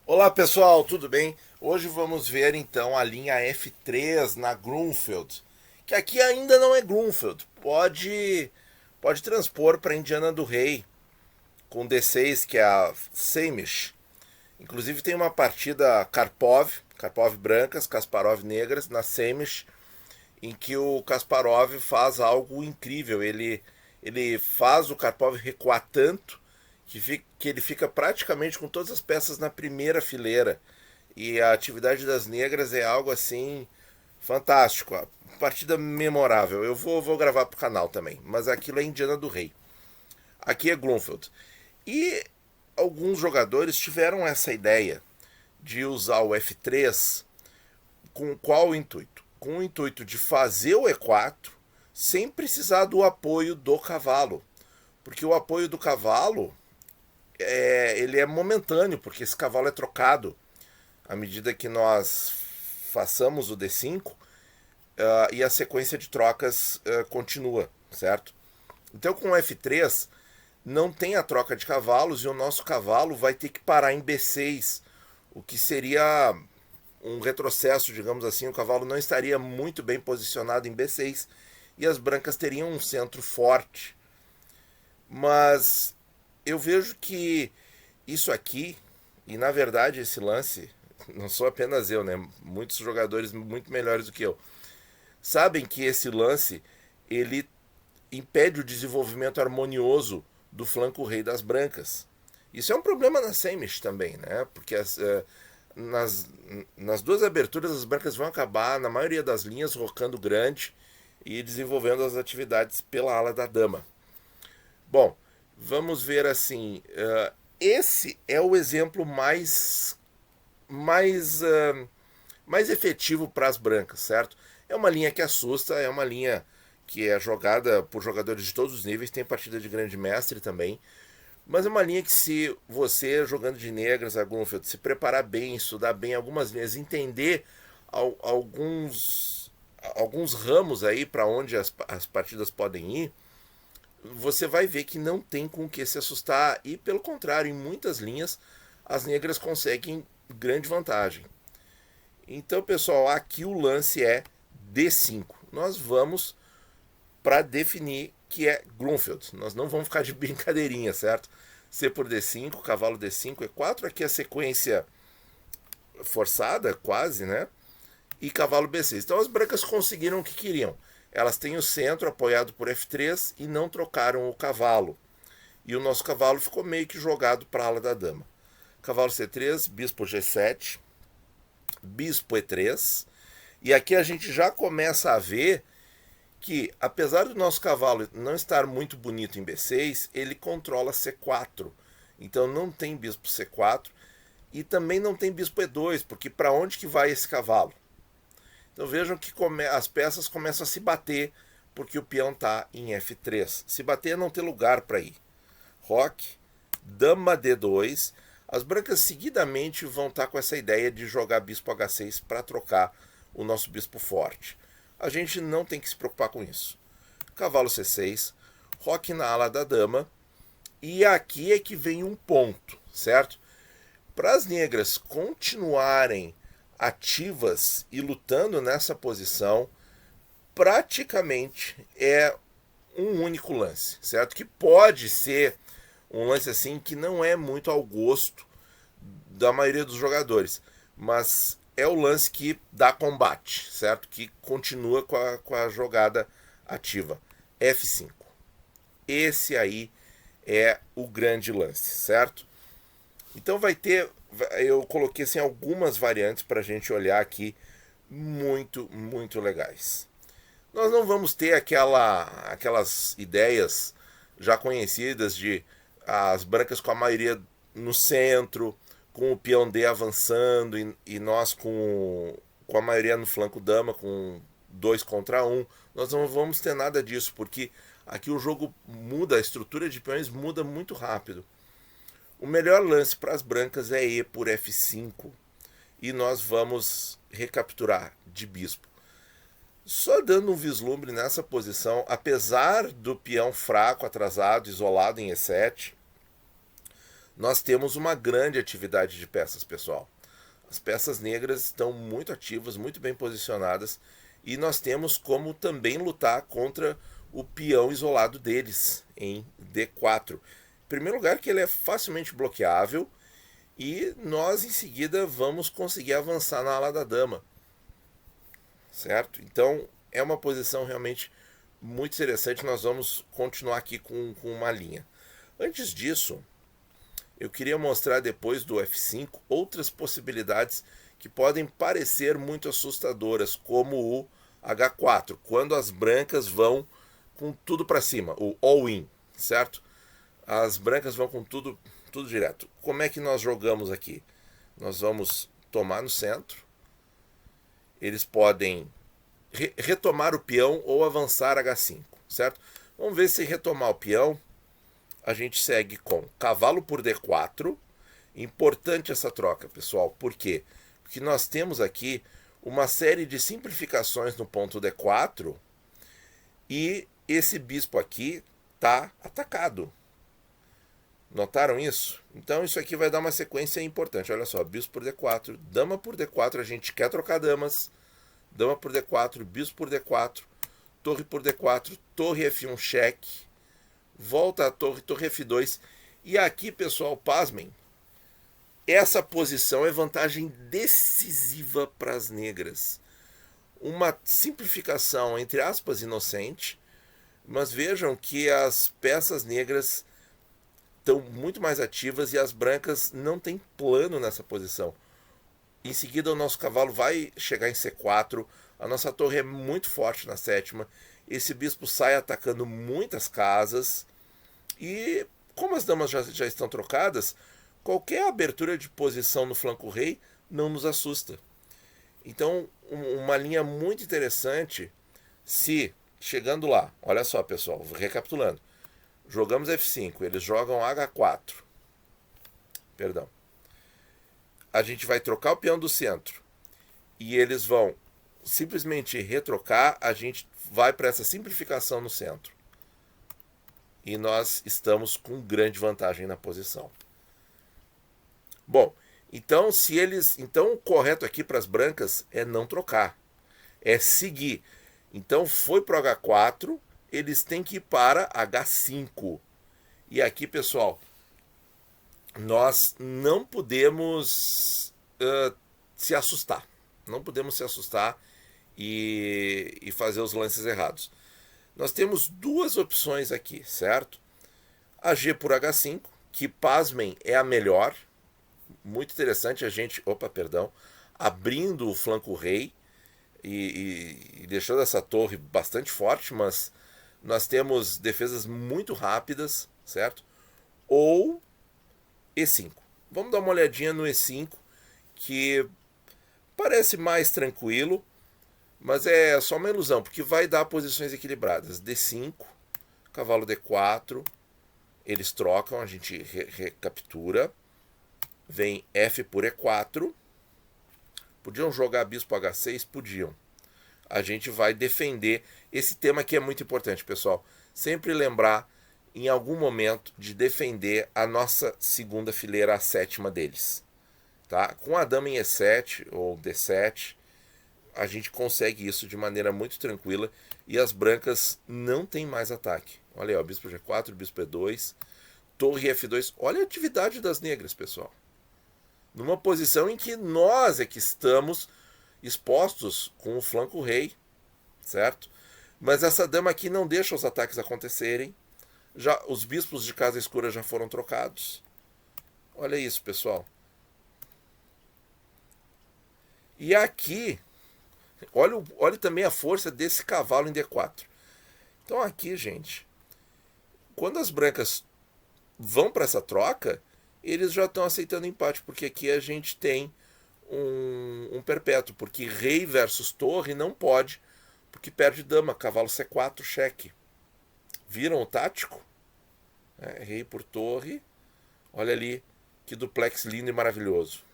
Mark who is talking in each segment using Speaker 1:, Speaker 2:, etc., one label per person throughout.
Speaker 1: Olá pessoal, tudo bem? Hoje vamos ver então a linha F3 na Grunfeld, que aqui ainda não é Grunfeld, pode transpor para Indiana do Rei com D6, que é a Samish. Inclusive tem uma partida Karpov brancas, Kasparov negras na Samish, em que o Kasparov faz algo incrível. Ele faz o Karpov recuar tanto que ele fica praticamente com todas as peças na primeira fileira. E a atividade das negras é algo assim fantástico. Partida memorável. Eu vou gravar pro canal também. Mas aquilo é Indiana do Rei. Aqui é Grunfeld. E alguns jogadores tiveram essa ideia de usar o F3 com qual intuito? Com o intuito de fazer o E4 sem precisar do apoio do cavalo. Porque o apoio do cavalo ele é momentâneo, porque esse cavalo é trocado à medida que nós façamos o D5 e a sequência de trocas continua, certo? Então com o F3 não tem a troca de cavalos e o nosso cavalo vai ter que parar em B6, o que seria um retrocesso, digamos assim. O cavalo não estaria muito bem posicionado em B6 e as brancas teriam um centro forte. Mas eu vejo que isso aqui, e na verdade esse lance, não sou apenas eu, né? Muitos jogadores muito melhores do que eu, sabem que esse lance ele impede o desenvolvimento harmonioso do flanco rei das brancas. Isso é um problema na Samish também, né? Porque nas, nas duas aberturas as brancas vão acabar, na maioria das linhas, rocando grande e desenvolvendo as atividades pela ala da dama. Bom, vamos ver assim. Esse é o exemplo mais, uh, mais efetivo para as brancas, certo? É uma linha que assusta, é uma linha que é jogada por jogadores de todos os níveis, tem partida de grande mestre também, mas é uma linha que, se você jogando de negras, Grunfeld, se preparar bem, estudar bem algumas linhas, entender alguns ramos aí para onde as partidas podem ir, você vai ver que não tem com o que se assustar. E pelo contrário, em muitas linhas as negras conseguem grande vantagem. Então, pessoal, aqui o lance é D5. Nós vamos para definir que é Grunfeld. Nós não vamos ficar de brincadeirinha, certo? C por D5, cavalo D5, E4, aqui a sequência forçada, quase, né? E cavalo B6. Então as brancas conseguiram o que queriam. Elas têm o centro apoiado por F3 e não trocaram o cavalo. E o nosso cavalo ficou meio que jogado para a ala da dama. Cavalo C3, bispo G7, bispo E3. E aqui a gente já começa a ver que, apesar do nosso cavalo não estar muito bonito em B6, ele controla C4. Então não tem bispo C4 e também não tem bispo E2, porque para onde que vai esse cavalo? Então vejam que as peças começam a se bater porque o peão está em F3. Se bater é não ter lugar para ir. Roque, dama D2. As brancas seguidamente vão estar com essa ideia de jogar bispo H6 para trocar o nosso bispo forte. A gente não tem que se preocupar com isso. Cavalo C6, roque na ala da dama. E aqui é que vem um ponto, certo? Para as negras continuarem ativas e lutando nessa posição, praticamente é um único lance, certo? Que pode ser um lance assim que não é muito ao gosto da maioria dos jogadores, mas é o lance que dá combate, certo? Que continua com a jogada ativa. F5. Esse aí é o grande lance, certo? Então vai ter, eu coloquei assim algumas variantes para a gente olhar aqui, muito legais. Nós não vamos ter aquelas ideias já conhecidas de as brancas com a maioria no centro, com o peão D avançando e nós com a maioria no flanco dama, com 2 contra 1. Nós não vamos ter nada disso, porque aqui o jogo muda, a estrutura de peões muda muito rápido. O melhor lance para as brancas é E por F5 e nós vamos recapturar de bispo. Só dando um vislumbre nessa posição, apesar do peão fraco, atrasado, isolado em E7, nós temos uma grande atividade de peças, pessoal. As peças negras estão muito ativas, muito bem posicionadas, e nós temos como também lutar contra o peão isolado deles em D4. Em primeiro lugar, que ele é facilmente bloqueável, e nós em seguida vamos conseguir avançar na ala da dama, certo? Então é uma posição realmente muito interessante. Nós vamos continuar aqui com uma linha. Antes disso, eu queria mostrar depois do F5 outras possibilidades que podem parecer muito assustadoras, como o H4, quando as brancas vão com tudo para cima, o all-in, certo? As brancas vão com tudo direto. Como é que nós jogamos aqui? Nós vamos tomar no centro, eles podem retomar o peão ou avançar H5, certo? Vamos ver se retomar o peão, a gente segue com cavalo por D4. Importante essa troca, pessoal. Por quê? Porque nós temos aqui uma série de simplificações no ponto D4 e esse bispo aqui está atacado. Notaram isso? Então isso aqui vai dar uma sequência importante. Olha só, bispo por D4, dama por D4, a gente quer trocar damas. Dama por D4, bispo por D4, torre por D4, torre F1 cheque, volta a torre, torre F2. E aqui, pessoal, pasmem, essa posição é vantagem decisiva para as negras. Uma simplificação, entre aspas, inocente, mas vejam que as peças negras estão muito mais ativas e as brancas não têm plano nessa posição. Em seguida, o nosso cavalo vai chegar em C4, a nossa torre é muito forte na sétima, esse bispo sai atacando muitas casas, e como as damas já estão trocadas, qualquer abertura de posição no flanco rei não nos assusta. Então, uma linha muito interessante, se, chegando lá, olha só, pessoal, recapitulando, jogamos F5, eles jogam H4, perdão, a gente vai trocar o peão do centro e eles vão simplesmente retrocar, a gente vai para essa simplificação no centro. E nós estamos com grande vantagem na posição. Bom, então o correto aqui para as brancas é não trocar, é seguir. Então foi para o H4, eles têm que ir para H5. E aqui, pessoal, nós não podemos se assustar. Não podemos se assustar e fazer os lances errados. Nós temos duas opções aqui, certo? A G por H5, que, pasmem, é a melhor. Muito interessante a gente, abrindo o flanco rei e deixando essa torre bastante forte, mas nós temos defesas muito rápidas, certo? Ou E5. Vamos dar uma olhadinha no E5, que parece mais tranquilo, mas é só uma ilusão, porque vai dar posições equilibradas. D5, cavalo D4, eles trocam, a gente recaptura. Vem F por E4. Podiam jogar bispo H6? Podiam. A gente vai defender. Esse tema aqui é muito importante, pessoal. Sempre lembrar, em algum momento, de defender a nossa segunda fileira, a sétima deles. Tá? Com a dama em E7 ou D7, a gente consegue isso de maneira muito tranquila e as brancas não têm mais ataque. Olha aí, ó, bispo G4, bispo E2, torre F2. Olha a atividade das negras, pessoal. Numa posição em que nós é que estamos expostos com o flanco rei, certo? Mas essa dama aqui não deixa os ataques acontecerem. Já os bispos de casa escura já foram trocados. Olha isso, pessoal. E aqui, olha também a força desse cavalo em D4. Então aqui, gente, quando as brancas vão para essa troca, eles já estão aceitando empate, porque aqui a gente tem um perpétuo, porque rei versus torre não pode, porque perde dama, cavalo C4, cheque. Viram o tático? Rei por torre, olha ali, que duplex lindo e maravilhoso.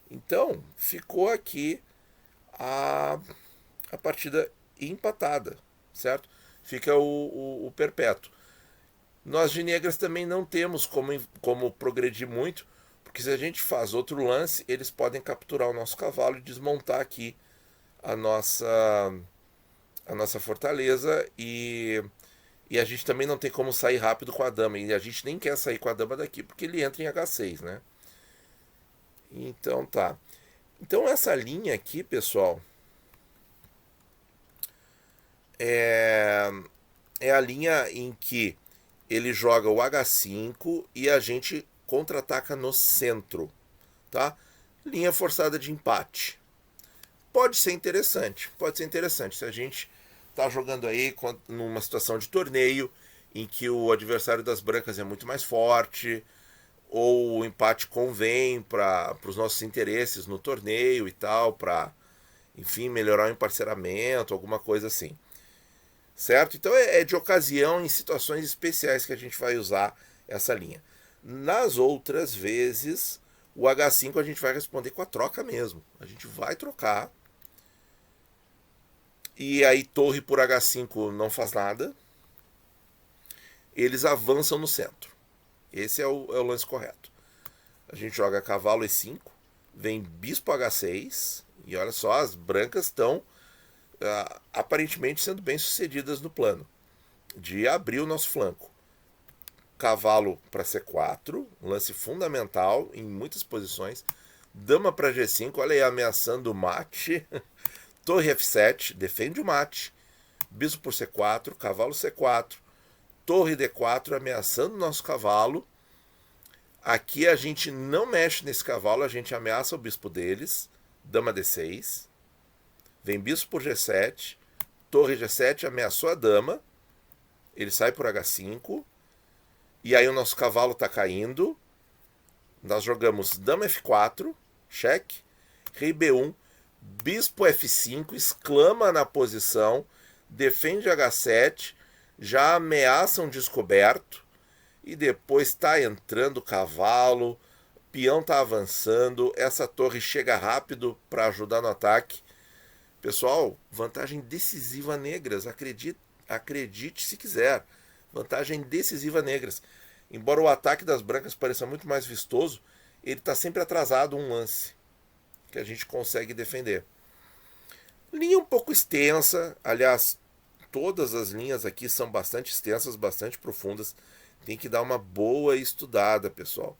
Speaker 1: Então, ficou aqui a partida empatada, certo? Fica o perpétuo. Nós de negras também não temos como progredir muito, porque se a gente faz outro lance, eles podem capturar o nosso cavalo e desmontar aqui a nossa, a nossa fortaleza e a gente também não tem como sair rápido com a dama. E a gente nem quer sair com a dama daqui porque ele entra em H6, né? Então tá. Então essa linha aqui, pessoal, é, é a linha em que ele joga o H5 e a gente contra-ataca no centro, tá? Linha forçada de empate. Pode ser interessante se a gente tá jogando aí numa situação de torneio em que o adversário das brancas é muito mais forte, ou o empate convém para os nossos interesses no torneio e tal, para, enfim, melhorar o emparceramento, alguma coisa assim. Certo? Então é de ocasião, em situações especiais, que a gente vai usar essa linha. Nas outras vezes, o H5 a gente vai responder com a troca mesmo. A gente vai trocar. E aí torre por H5 não faz nada. Eles avançam no centro. Esse é o lance correto. A gente joga cavalo E5, vem bispo H6. E olha só, as brancas estão aparentemente sendo bem sucedidas no plano de abrir o nosso flanco. Cavalo para C4, um lance fundamental em muitas posições. Dama para G5, olha aí, ameaçando o mate. Torre F7, defende o mate. Bispo por C4, cavalo C4. Torre D4, ameaçando o nosso cavalo. Aqui a gente não mexe nesse cavalo, a gente ameaça o bispo deles. Dama D6. Vem bispo por G7. Torre G7, ameaçou a dama. Ele sai por H5. E aí o nosso cavalo está caindo. Nós jogamos dama F4, cheque. Rei B1, bispo F5, exclama na posição. Defende H7. Já ameaça um descoberto. E depois está entrando o cavalo. Peão está avançando. Essa torre chega rápido para ajudar no ataque. Pessoal, vantagem decisiva negras. Acredite se quiser. Vantagem decisiva negras. Embora o ataque das brancas pareça muito mais vistoso, ele está sempre atrasado um lance que a gente consegue defender. Linha um pouco extensa. Aliás, todas as linhas aqui são bastante extensas, bastante profundas. Tem que dar uma boa estudada, pessoal.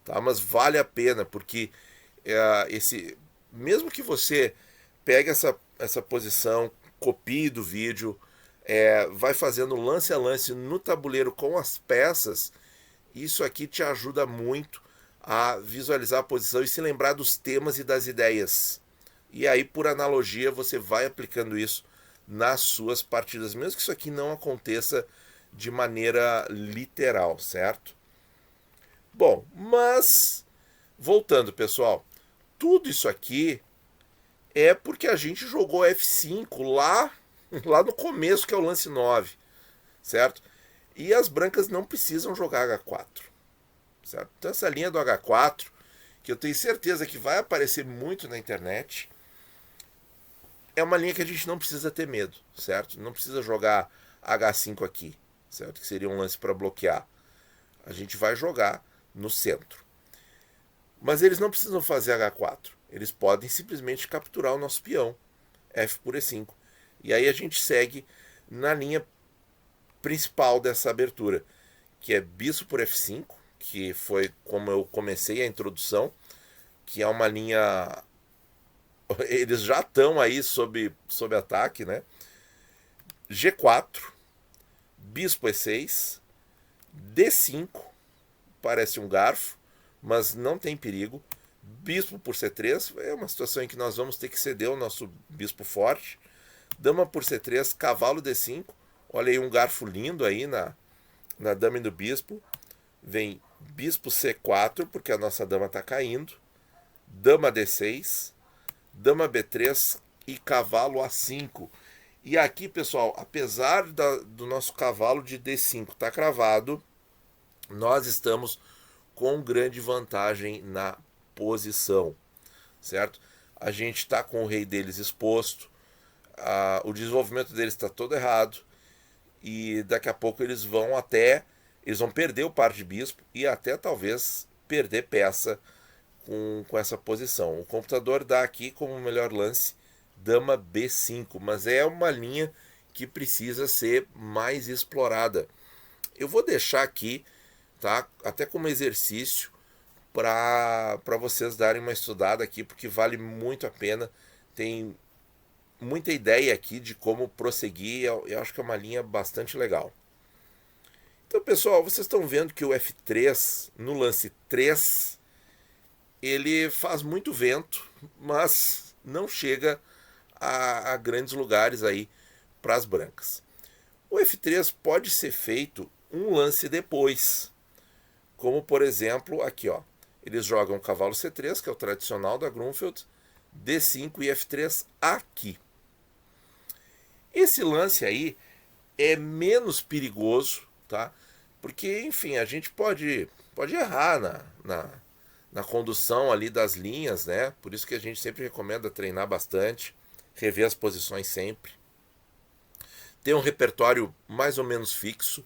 Speaker 1: Tá? Mas vale a pena, porque mesmo que você pegue essa posição, copie do vídeo, vai fazendo lance a lance no tabuleiro com as peças, isso aqui te ajuda muito a visualizar a posição e se lembrar dos temas e das ideias. E aí, por analogia, você vai aplicando isso nas suas partidas, mesmo que isso aqui não aconteça de maneira literal, certo? Bom, mas voltando, pessoal, tudo isso aqui é porque a gente jogou F5 lá no começo, que é o lance 9, certo? E as brancas não precisam jogar H4, certo? Então essa linha do H4, que eu tenho certeza que vai aparecer muito na internet, é uma linha que a gente não precisa ter medo, certo? Não precisa jogar H5 aqui, certo? Que seria um lance para bloquear. A gente vai jogar no centro. Mas eles não precisam fazer H4. Eles podem simplesmente capturar o nosso peão, F por E5. E aí a gente segue na linha principal dessa abertura, que é bispo por F5, que foi como eu comecei a introdução, que é uma linha... Eles já estão aí sob ataque, né? G4, bispo E6, D5, parece um garfo, mas não tem perigo. Bispo por C3, é uma situação em que nós vamos ter que ceder o nosso bispo forte. Dama por C3, cavalo D5. Olha aí um garfo lindo aí na dama e no bispo. Vem bispo C4, porque a nossa dama está caindo. Dama D6, dama B3 e cavalo A5. E aqui, pessoal, apesar do nosso cavalo de D5 estar cravado, nós estamos com grande vantagem na posição, certo? A gente está com o rei deles exposto, o desenvolvimento deles está todo errado, e daqui a pouco eles vão até eles vão perder o par de bispo e até talvez perder peça com essa posição. O computador dá aqui como melhor lance dama B5, mas é uma linha que precisa ser mais explorada. Eu vou deixar aqui, tá, até como exercício para vocês darem uma estudada aqui, porque vale muito a pena. Tem muita ideia aqui de como prosseguir. Eu acho que é uma linha bastante legal. Então, pessoal, vocês estão vendo que o F3, no lance 3, ele faz muito vento, mas não chega a grandes lugares aí para as brancas. O F3 pode ser feito um lance depois, como por exemplo aqui, ó. Eles jogam cavalo C3, que é o tradicional da Grunfeld, D5 e F3 aqui. Esse lance aí é menos perigoso, tá? Porque, enfim, a gente pode errar na condução ali das linhas, né? Por isso que a gente sempre recomenda treinar bastante, rever as posições sempre. Ter um repertório mais ou menos fixo,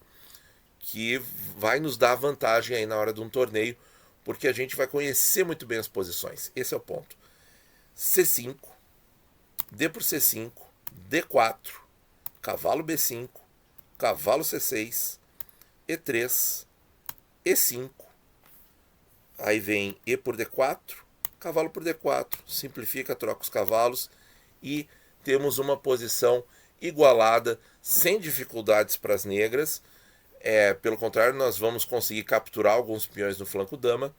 Speaker 1: que vai nos dar vantagem aí na hora de um torneio, porque a gente vai conhecer muito bem as posições. Esse é o ponto. C5, D por C5, D4, cavalo B5, cavalo C6, E3, E5, aí vem E por D4, cavalo por D4, simplifica, troca os cavalos e temos uma posição igualada, sem dificuldades para as negras. Pelo contrário, nós vamos conseguir capturar alguns peões no flanco dama,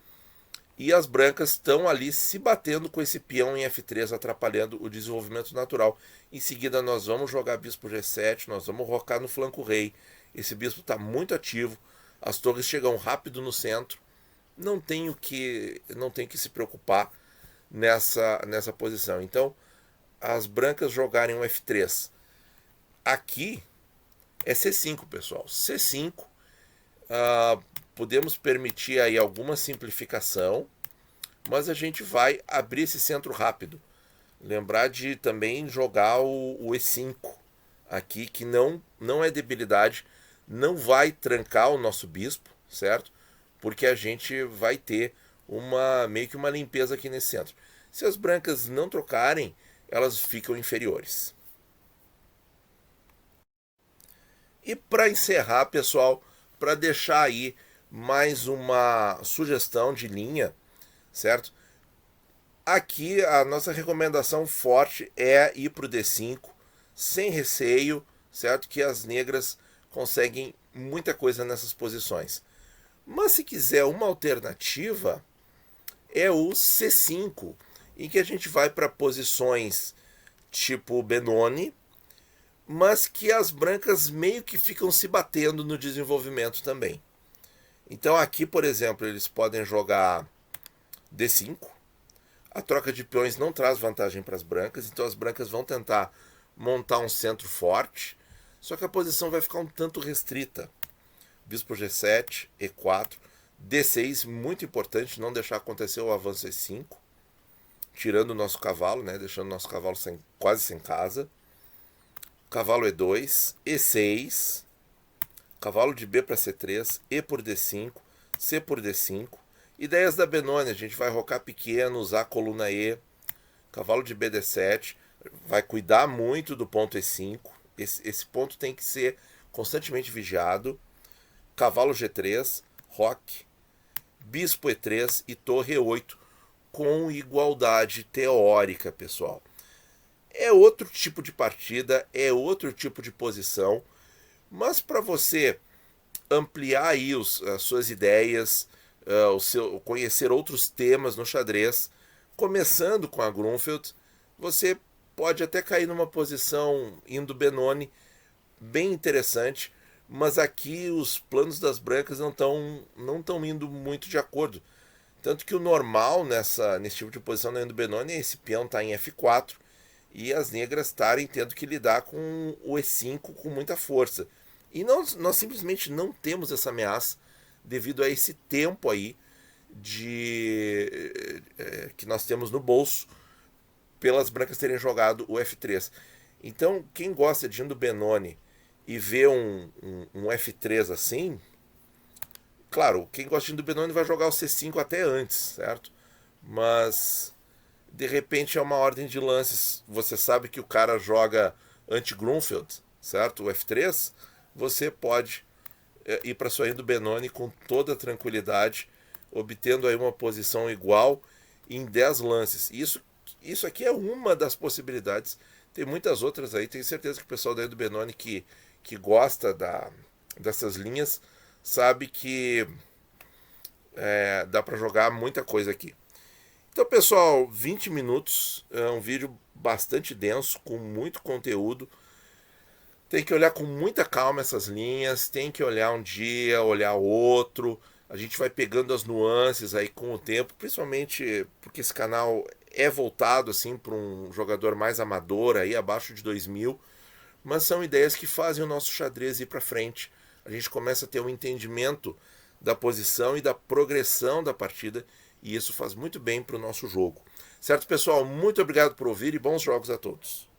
Speaker 1: e as brancas estão ali se batendo com esse peão em F3, atrapalhando o desenvolvimento natural. Em seguida nós vamos jogar bispo G7, nós vamos rocar no flanco rei. Esse bispo está muito ativo, as torres chegam rápido no centro, não tem que se preocupar nessa posição. Então, as brancas jogarem um F3. Aqui é C5, pessoal. C5, podemos permitir aí alguma simplificação, mas a gente vai abrir esse centro rápido. Lembrar de também jogar o E5 aqui, que não é debilidade, não vai trancar o nosso bispo, certo? Porque a gente vai ter meio que uma limpeza aqui nesse centro. Se as brancas não trocarem, elas ficam inferiores. E para encerrar, pessoal, para deixar aí mais uma sugestão de linha, certo? Aqui a nossa recomendação forte é ir para o D5, sem receio, certo? Que as negras conseguem muita coisa nessas posições. Mas se quiser uma alternativa, é o C5, em que a gente vai para posições tipo Benoni, mas que as brancas meio que ficam se batendo no desenvolvimento também. Então aqui, por exemplo, eles podem jogar D5. A troca de peões não traz vantagem para as brancas, então as brancas vão tentar montar um centro forte, só que a posição vai ficar um tanto restrita. Bispo G7, E4, D6, muito importante não deixar acontecer o avanço E5, tirando o nosso cavalo, né, deixando o nosso cavalo quase sem casa. Cavalo E2, E6, cavalo de B para C3, E por D5, C por D5. Ideias da Benoni, a gente vai rocar pequeno, usar a coluna E, cavalo de B D7, vai cuidar muito do ponto E5, esse ponto tem que ser constantemente vigiado. Cavalo G3, roque, bispo E3 e torre E8, com igualdade teórica, pessoal. É outro tipo de partida, é outro tipo de posição, mas para você ampliar aí as suas ideias, conhecer outros temas no xadrez, começando com a Grunfeld, você pode até cair numa posição indo Benoni, bem interessante, mas aqui os planos das brancas não estão indo muito de acordo. Tanto que o normal nesse tipo de posição na indo Benoni é esse peão estar em F4, e as negras estarem tendo que lidar com o E5 com muita força. E nós simplesmente não temos essa ameaça devido a esse tempo aí que nós temos no bolso pelas brancas terem jogado o F3. Então, quem gosta de indo Benoni e ver um F3 assim, Claro, quem gosta de Indo Benoni vai jogar o C5 até antes, certo? Mas de repente é uma ordem de lances. Você sabe que o cara joga anti-Grunfeld, certo? O F3, você pode ir para sua Indo Benoni com toda tranquilidade, obtendo aí uma posição igual em 10 lances. Isso aqui é uma das possibilidades. Tem muitas outras aí. Tenho certeza que o pessoal da Indo Benoni que gosta dessas linhas sabe que dá para jogar muita coisa aqui. Então, pessoal, 20 minutos, é um vídeo bastante denso, com muito conteúdo. Tem que olhar com muita calma essas linhas, tem que olhar um dia, olhar outro. A gente vai pegando as nuances aí com o tempo, principalmente porque esse canal é voltado assim para um jogador mais amador, aí abaixo de 2000, mas são ideias que fazem o nosso xadrez ir para frente. A gente começa a ter um entendimento da posição e da progressão da partida, e isso faz muito bem para o nosso jogo. Certo, pessoal? Muito obrigado por ouvir e bons jogos a todos.